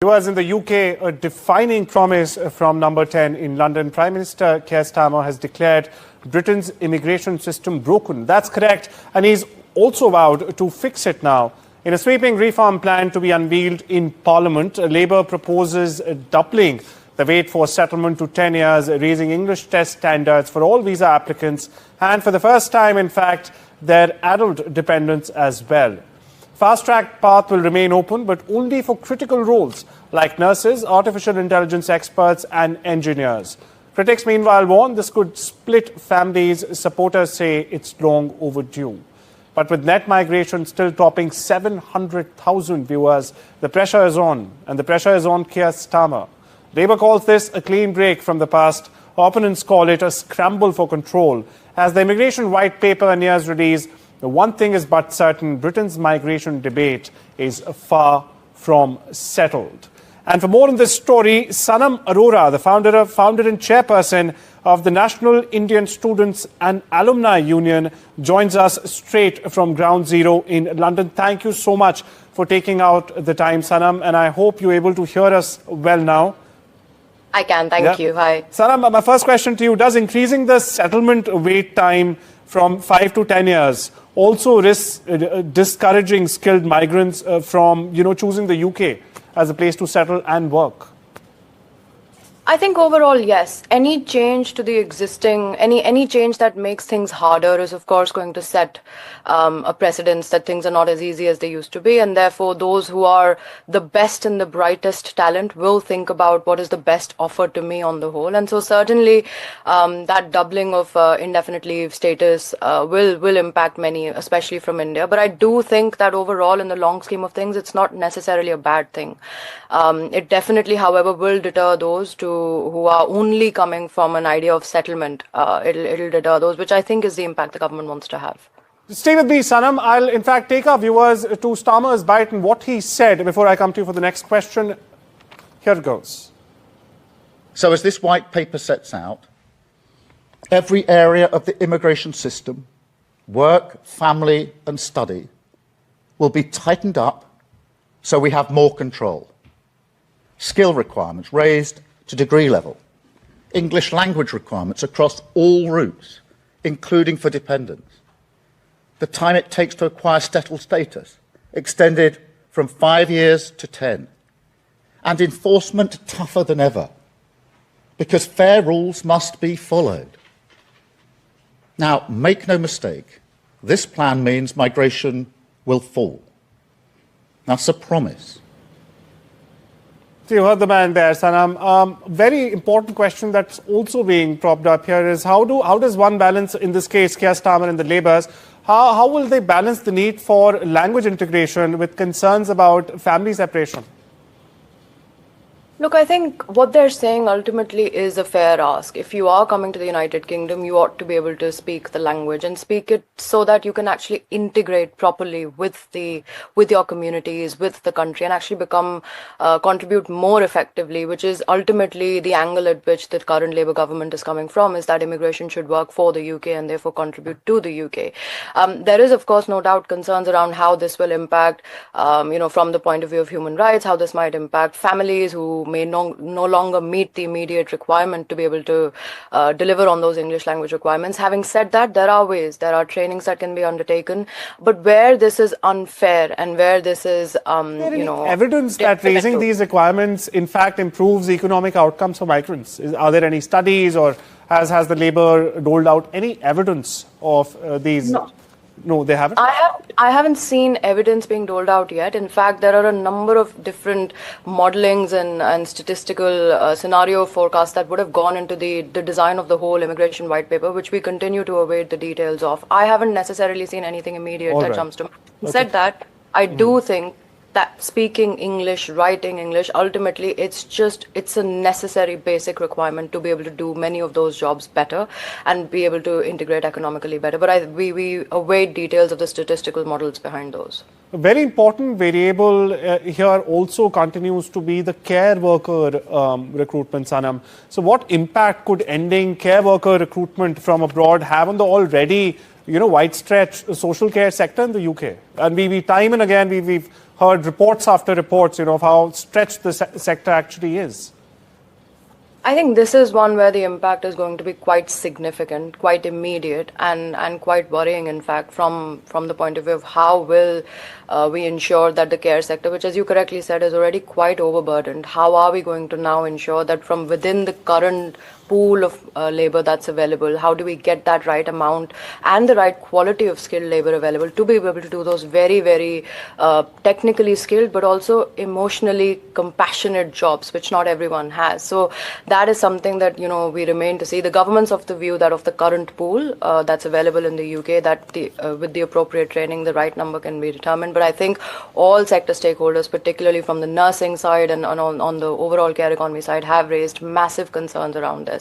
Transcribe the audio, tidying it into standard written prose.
Viewers, in the UK, a defining promise from number 10 in London. Prime Minister Keir Starmer has declared Britain's immigration system broken. That's correct. And he's also vowed to fix it now. In a sweeping reform plan to be unveiled in Parliament, Labour proposes doubling the wait for settlement to 10 years, raising English test standards for all visa applicants, and for the first time, in fact, their adult dependents as well. Fast-track path will remain open, but only for critical roles like nurses, artificial intelligence experts and engineers. Critics, meanwhile, warn this could split families. Supporters say it's long overdue. But with net migration still topping 700,000 viewers, the pressure is on, and the pressure is on Keir Starmer. Labour calls this a clean break from the past. Opponents call it a scramble for control. As the immigration white paper nears release, the one thing is but certain: Britain's migration debate is far from settled. And for more on this story, Sanam Arora, the founder and chairperson of the National Indian Students and Alumni Union, joins us straight from Ground Zero in London. Thank you so much for taking out the time, Sanam, and I hope you're able to hear us well now. I can, thank you. Hi. Sanam, my first question to you: does increasing the settlement wait time from 5 to 10 years also risks discouraging skilled migrants from, choosing the UK as a place to settle and work? I think overall, yes. Any change to the existing, any change that makes things harder is, of course, going to set a precedence that things are not as easy as they used to be. And therefore, those who are the best and the brightest talent will think about what is the best offer to me on the whole. And so certainly that doubling of indefinite leave status will impact many, especially from India. But I do think that overall, in the long scheme of things, it's not necessarily a bad thing. It definitely, however, will deter those who are only coming from an idea of settlement. It'll deter those, which I think is the impact the government wants to have. Stay with me, Sanam. I'll, in fact, take our viewers to Starmer's bite and what he said before I come to you for the next question. Here it goes. So as this white paper sets out, every area of the immigration system, work, family and study, will be tightened up so we have more control. Skill requirements raised to degree level. English language requirements across all routes, including for dependents. The time it takes to acquire settled status extended from 5 years to 10. And enforcement tougher than ever, because fair rules must be followed. Now, make no mistake, this plan means migration will fall. That's a promise. So you heard the man there, Sanam. Very important question that's also being propped up here is how does one balance, in this case, Keir Starmer and the Labours, how will they balance the need for language integration with concerns about family separation? Look, I think what they're saying ultimately is a fair ask. If you are coming to the United Kingdom, you ought to be able to speak the language and speak it so that you can actually integrate properly with your communities, with the country, and actually contribute more effectively, which is ultimately the angle at which the current Labour government is coming from, is that immigration should work for the UK and therefore contribute to the UK. There is, of course, no doubt concerns around how this will impact, from the point of view of human rights, how this might impact families who may no longer meet the immediate requirement to be able to deliver on those English language requirements. Having said that, there are trainings that can be undertaken, but where this is unfair and where this is, evidence that raising these requirements, in fact, improves economic outcomes for migrants? Are there any studies, or has the Labour doled out any evidence of these? No, they haven't? I haven't seen evidence being doled out yet. In fact, there are a number of different modelings and statistical scenario forecasts that would have gone into the design of the whole immigration white paper, which we continue to await the details of. I haven't necessarily seen anything immediate that jumps to mind. Okay. Said that, I do think that speaking English, writing English, ultimately it's a necessary basic requirement to be able to do many of those jobs better and be able to integrate economically better. But we await details of the statistical models behind those. A very important variable here also continues to be the care worker recruitment, Sanam. So what impact could ending care worker recruitment from abroad have on the already widespread social care sector in the UK? And we time and again, we've heard reports after reports, of how stretched the sector actually is. I think this is one where the impact is going to be quite significant, quite immediate, and quite worrying, in fact, from the point of view of how will we ensure that the care sector, which, as you correctly said, is already quite overburdened, how are we going to now ensure that from within the current pool of labor that's available, how do we get that right amount and the right quality of skilled labor available to be able to do those very, very technically skilled but also emotionally compassionate jobs, which not everyone has. So that is something that, we remain to see. The government's of the view that of the current pool that's available in the UK, that with the appropriate training, the right number can be determined. But I think all sector stakeholders, particularly from the nursing side and on the overall care economy side, have raised massive concerns around this.